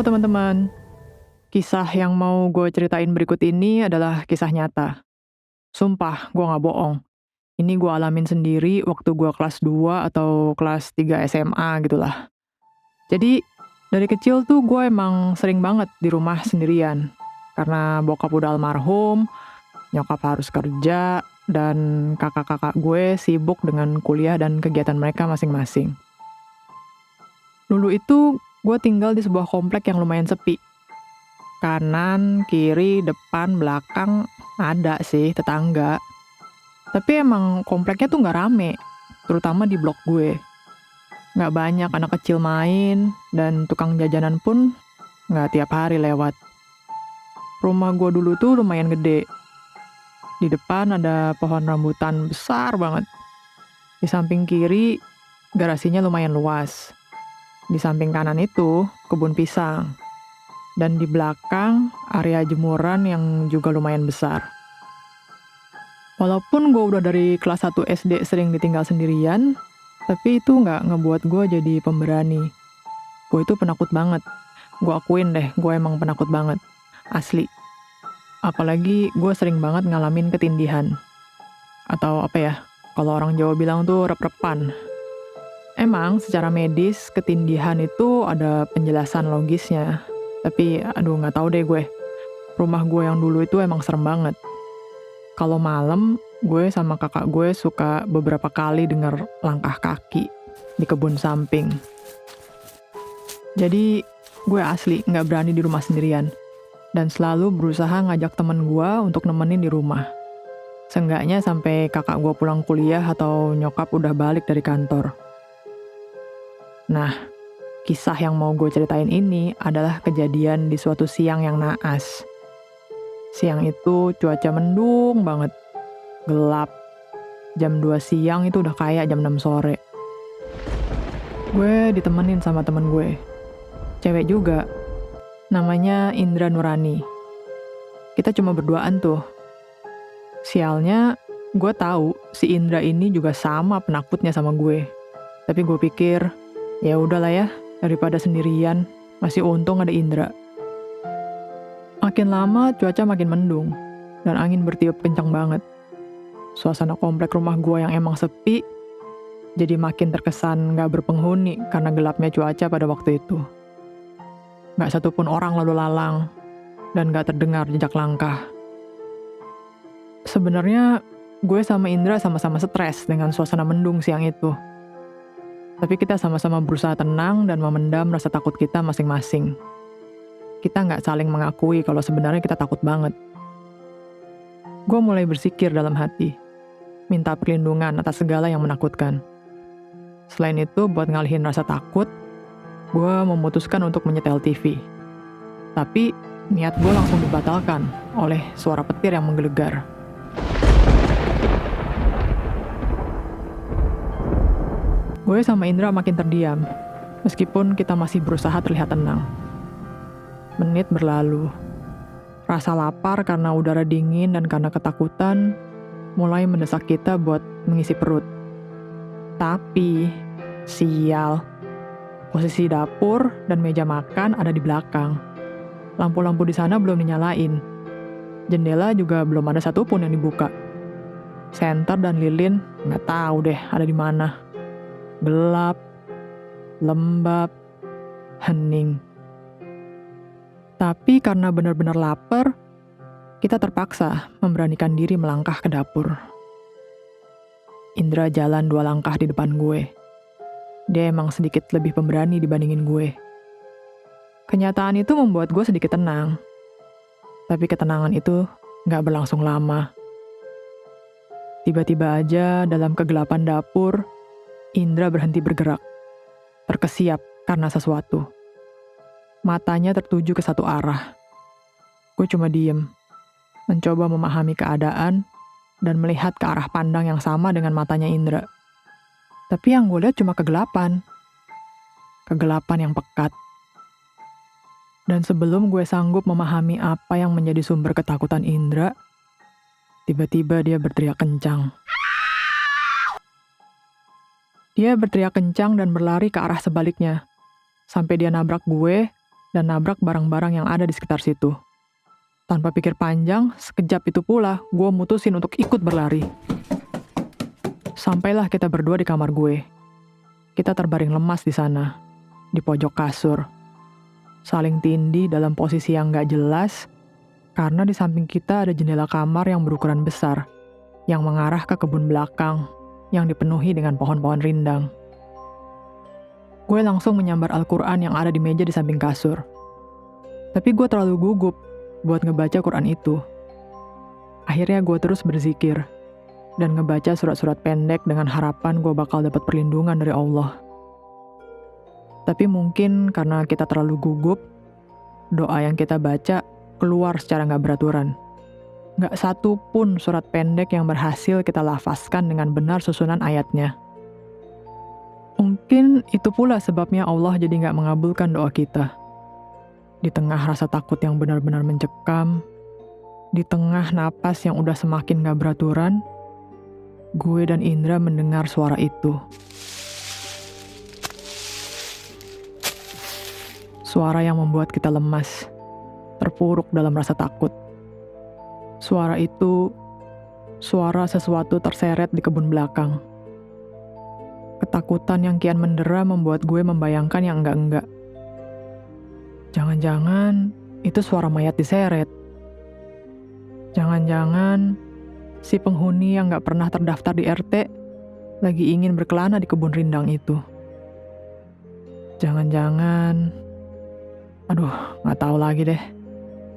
Halo teman-teman, kisah yang mau gue ceritain berikut ini adalah kisah nyata. Sumpah, gue gak bohong. Ini gue alamin sendiri waktu gue kelas 2 atau kelas 3 SMA gitulah. Jadi, dari kecil tuh gue emang sering banget di rumah sendirian. Karena bokap udah almarhum, nyokap harus kerja, dan kakak-kakak gue sibuk dengan kuliah dan kegiatan mereka masing-masing. Dulu itu gue tinggal di sebuah komplek yang lumayan sepi. Kanan, kiri, depan, belakang ada sih tetangga. Tapi emang kompleknya tuh nggak rame, terutama di blok gue. Nggak banyak anak kecil main, dan tukang jajanan pun nggak tiap hari lewat. Rumah gue dulu tuh lumayan gede. Di depan ada pohon rambutan besar banget. Di samping kiri, garasinya lumayan luas. Di samping kanan itu, kebun pisang. Dan di belakang, area jemuran yang juga lumayan besar. Walaupun gue udah dari kelas 1 SD sering ditinggal sendirian, tapi itu nggak ngebuat gue jadi pemberani. Gue itu penakut banget. Gue akuin deh, gue emang penakut banget. Asli. Apalagi gue sering banget ngalamin ketindihan. Atau apa ya, kalau orang Jawa bilang tuh rep-repan. Emang secara medis, ketindihan itu ada penjelasan logisnya. Tapi aduh nggak tahu deh gue. Rumah gue yang dulu itu emang serem banget. Kalau malam, gue sama kakak gue suka beberapa kali dengar langkah kaki di kebun samping. Jadi gue asli nggak berani di rumah sendirian. Dan selalu berusaha ngajak temen gue untuk nemenin di rumah. Seenggaknya sampai kakak gue pulang kuliah atau nyokap udah balik dari kantor. Nah, kisah yang mau gue ceritain ini adalah kejadian di suatu siang yang naas. Siang itu cuaca mendung banget, gelap. Jam 2 siang itu udah kayak jam 6 sore. Gue ditemenin sama temen gue. Cewek juga, namanya Indra Nurani. Kita cuma berduaan tuh. Sialnya, gue tahu si Indra ini juga sama penakutnya sama gue. Tapi gue pikir, ya udahlah ya, daripada sendirian, masih untung ada Indra. Makin lama cuaca makin mendung, dan angin bertiup kencang banget. Suasana komplek rumah gue yang emang sepi, jadi makin terkesan gak berpenghuni karena gelapnya cuaca pada waktu itu. Gak satupun orang lalu lalang, dan gak terdengar jejak langkah. Sebenarnya gue sama Indra sama-sama stres dengan suasana mendung siang itu. Tapi kita sama-sama berusaha tenang dan memendam rasa takut kita masing-masing. Kita nggak saling mengakui kalau sebenarnya kita takut banget. Gue mulai bersikir dalam hati, minta perlindungan atas segala yang menakutkan. Selain itu, buat ngalihin rasa takut, gue memutuskan untuk menyetel TV. Tapi, niat gue langsung dibatalkan oleh suara petir yang menggelegar. Gue sama Indra makin terdiam, meskipun kita masih berusaha terlihat tenang. Menit berlalu. Rasa lapar karena udara dingin dan karena ketakutan mulai mendesak kita buat mengisi perut. Tapi, sial. Posisi dapur dan meja makan ada di belakang. Lampu-lampu di sana belum dinyalain. Jendela juga belum ada satupun yang dibuka. Senter dan lilin nggak tahu deh ada di mana. Gelap, lembab, hening. Tapi karena benar-benar lapar, kita terpaksa memberanikan diri melangkah ke dapur. Indra jalan 2 langkah di depan gue. Dia emang sedikit lebih pemberani dibandingin gue. Kenyataan itu membuat gue sedikit tenang. Tapi ketenangan itu gak berlangsung lama. Tiba-tiba aja dalam kegelapan dapur, Indra berhenti bergerak, terkesiap karena sesuatu. Matanya tertuju ke satu arah. Gue cuma diem, mencoba memahami keadaan dan melihat ke arah pandang yang sama dengan matanya Indra. Tapi yang gue lihat cuma kegelapan. Kegelapan yang pekat. Dan sebelum gue sanggup memahami apa yang menjadi sumber ketakutan Indra, tiba-tiba dia berteriak kencang. Dia berteriak kencang dan berlari ke arah sebaliknya, sampai dia nabrak gue dan nabrak barang-barang yang ada di sekitar situ. Tanpa pikir panjang, sekejap itu pula gue mutusin untuk ikut berlari. Sampailah kita berdua di kamar gue. Kita terbaring lemas di sana, di pojok kasur. Saling tindih dalam posisi yang gak jelas, karena di samping kita ada jendela kamar yang berukuran besar, yang mengarah ke kebun belakang, yang dipenuhi dengan pohon-pohon rindang. Gue langsung menyambar Al-Quran yang ada di meja di samping kasur. Tapi gue terlalu gugup buat ngebaca Quran itu. Akhirnya gue terus berzikir dan ngebaca surat-surat pendek dengan harapan gue bakal dapat perlindungan dari Allah. Tapi mungkin karena kita terlalu gugup, doa yang kita baca keluar secara gak beraturan. Gak satu pun surat pendek yang berhasil kita lafazkan dengan benar susunan ayatnya. Mungkin itu pula sebabnya Allah jadi gak mengabulkan doa kita. Di tengah rasa takut yang benar-benar mencekam, di tengah napas yang udah semakin gak beraturan, gue dan Indra mendengar suara itu. Suara yang membuat kita lemas, terpuruk dalam rasa takut. Suara itu, suara sesuatu terseret di kebun belakang. Ketakutan yang kian mendera membuat gue membayangkan yang enggak-enggak. Jangan-jangan itu suara mayat diseret. Jangan-jangan si penghuni yang gak pernah terdaftar di RT lagi ingin berkelana di kebun rindang itu. Jangan-jangan, aduh gak tahu lagi deh.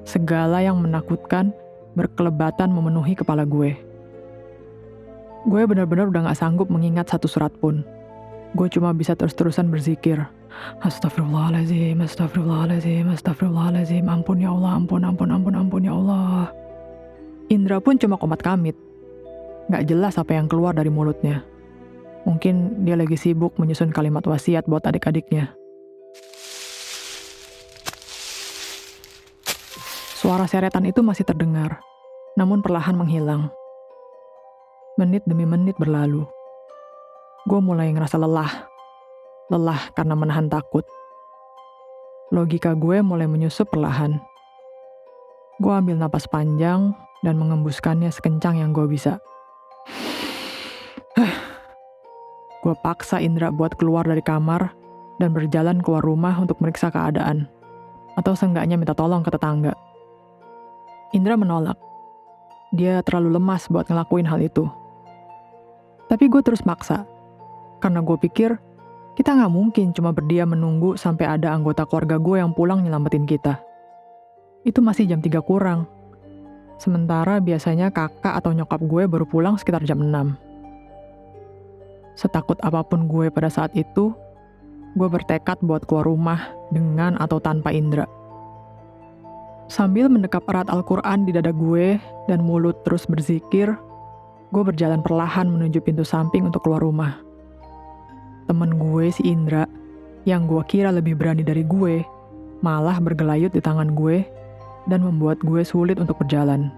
Segala yang menakutkan berkelebatan memenuhi kepala gue. Gue benar-benar udah gak sanggup mengingat satu surat pun. Gue cuma bisa terus-terusan berzikir. Astagfirullahaladzim, astagfirullahaladzim, astagfirullahaladzim. Ampun ya Allah, ampun ya Allah. Indra pun cuma komat kamit. Gak jelas apa yang keluar dari mulutnya. Mungkin dia lagi sibuk menyusun kalimat wasiat buat adik-adiknya. Suara seretan itu masih terdengar, namun perlahan menghilang. Menit demi menit berlalu. Gue mulai ngerasa lelah. Lelah karena menahan takut. Logika gue mulai menyusup perlahan. Gue ambil napas panjang dan mengembuskannya sekencang yang gue bisa. Gue paksa Indra buat keluar dari kamar dan berjalan keluar rumah untuk meriksa keadaan. Atau seenggaknya minta tolong ke tetangga. Indra menolak. Dia terlalu lemas buat ngelakuin hal itu. Tapi gue terus maksa. Karena gue pikir, kita gak mungkin cuma berdiam menunggu sampai ada anggota keluarga gue yang pulang nyelamatin kita. Itu masih jam 3 kurang. Sementara biasanya kakak atau nyokap gue baru pulang sekitar jam 6. Setakut apapun gue pada saat itu, gue bertekad buat keluar rumah dengan atau tanpa Indra. Sambil mendekap erat Al-Quran di dada gue dan mulut terus berzikir, gue berjalan perlahan menuju pintu samping untuk keluar rumah. Temen gue si Indra, yang gue kira lebih berani dari gue, malah bergelayut di tangan gue dan membuat gue sulit untuk berjalan.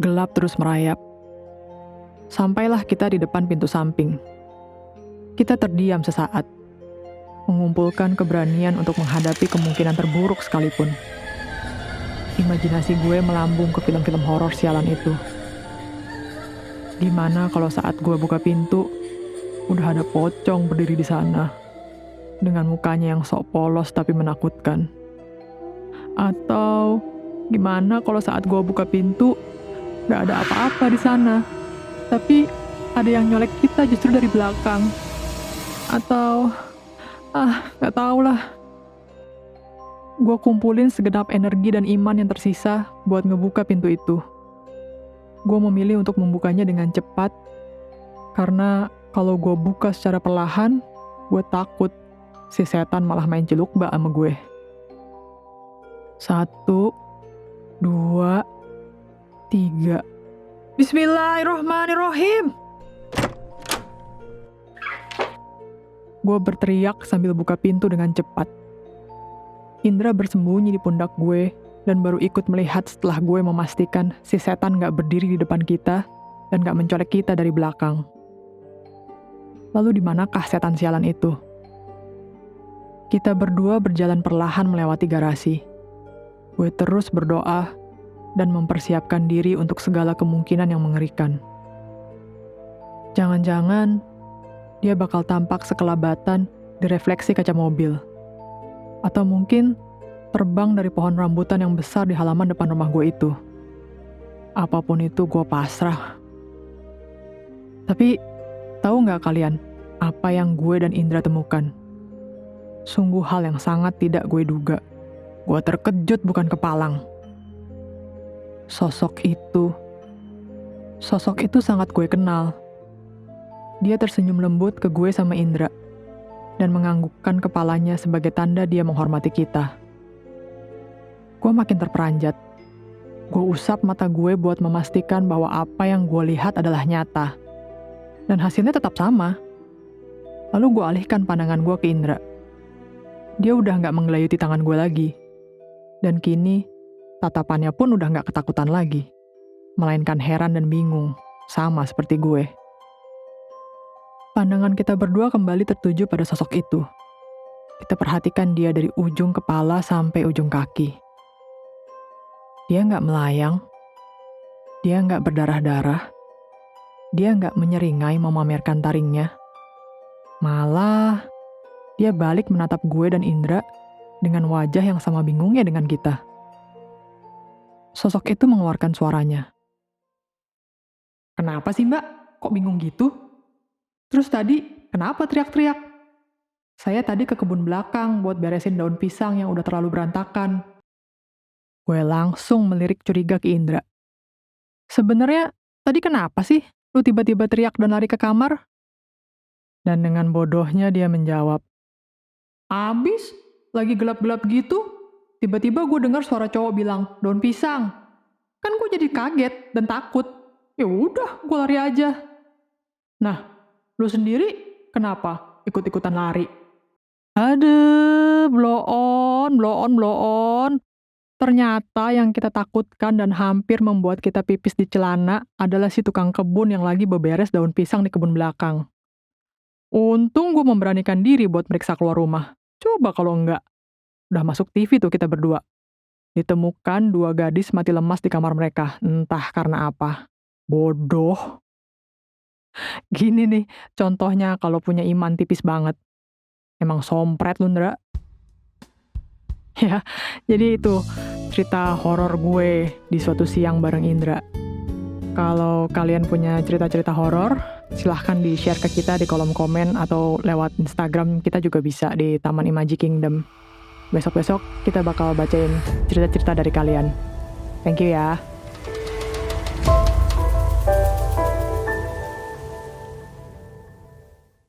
Gelap terus merayap. Sampailah kita di depan pintu samping. Kita terdiam sesaat, mengumpulkan keberanian untuk menghadapi kemungkinan terburuk sekalipun. Imajinasi gue melambung ke film-film horor sialan itu. Gimana kalau saat gue buka pintu, udah ada pocong berdiri di sana, dengan mukanya yang sok polos tapi menakutkan. Atau gimana kalau saat gue buka pintu, gak ada apa-apa di sana, tapi ada yang nyolek kita justru dari belakang. Atau, gak tau lah. Gue kumpulin segenap energi dan iman yang tersisa buat ngebuka pintu itu. Gue memilih untuk membukanya dengan cepat, karena kalau gue buka secara perlahan, gue takut si setan malah main celukba sama gue. 1, 2, 3. Bismillahirrohmanirrohim. Gue berteriak sambil buka pintu dengan cepat. Indra bersembunyi di pundak gue dan baru ikut melihat setelah gue memastikan si setan gak berdiri di depan kita dan gak mencolek kita dari belakang. Lalu di manakah setan sialan itu? Kita berdua berjalan perlahan melewati garasi. Gue terus berdoa dan mempersiapkan diri untuk segala kemungkinan yang mengerikan. Jangan-jangan dia bakal tampak sekelabatan di refleksi kaca mobil. Atau mungkin terbang dari pohon rambutan yang besar di halaman depan rumah gue itu. Apapun itu gue pasrah. Tapi tahu nggak kalian apa yang gue dan Indra temukan? Sungguh hal yang sangat tidak gue duga. Gue terkejut bukan kepalang. Sosok itu sangat gue kenal. Dia tersenyum lembut ke gue sama Indra dan menganggukkan kepalanya sebagai tanda dia menghormati kita. Gue makin terperanjat. Gue usap mata gue buat memastikan bahwa apa yang gue lihat adalah nyata. Dan hasilnya tetap sama. Lalu gue alihkan pandangan gue ke Indra. Dia udah gak menggelayuti tangan gue lagi. Dan kini, tatapannya pun udah gak ketakutan lagi. Melainkan heran dan bingung, sama seperti gue. Pandangan kita berdua kembali tertuju pada sosok itu. Kita perhatikan dia dari ujung kepala sampai ujung kaki. Dia gak melayang. Dia gak berdarah-darah. Dia gak menyeringai memamerkan taringnya. Malah, dia balik menatap gue dan Indra dengan wajah yang sama bingungnya dengan kita. Sosok itu mengeluarkan suaranya. "Kenapa sih mbak? Kok bingung gitu? Terus tadi, kenapa teriak-teriak? Saya tadi ke kebun belakang buat beresin daun pisang yang udah terlalu berantakan." Gue langsung melirik curiga ke Indra. "Sebenarnya, tadi kenapa sih lu tiba-tiba teriak dan lari ke kamar?" Dan dengan bodohnya dia menjawab, "Abis, lagi gelap-gelap gitu, tiba-tiba gue dengar suara cowok bilang, 'Daun pisang.' Kan gue jadi kaget dan takut. Ya udah, gue lari aja." "Nah, lu sendiri kenapa ikut-ikutan lari?" Aduh, blow on. Ternyata yang kita takutkan dan hampir membuat kita pipis di celana adalah si tukang kebun yang lagi beberes daun pisang di kebun belakang. Untung gue memberanikan diri buat meriksa keluar rumah. Coba kalau enggak. Udah masuk TV tuh kita berdua. Ditemukan 2 gadis mati lemas di kamar mereka. Entah karena apa. Bodoh. Gini nih, contohnya kalau punya iman tipis banget. Emang sompret lu, Ndra. Ya, jadi itu cerita horor gue di suatu siang bareng Indra. Kalau kalian punya cerita-cerita horor, silahkan di-share ke kita di kolom komen atau lewat Instagram kita juga bisa di Taman Imaji Kingdom. Besok-besok kita bakal bacain cerita-cerita dari kalian. Thank you ya.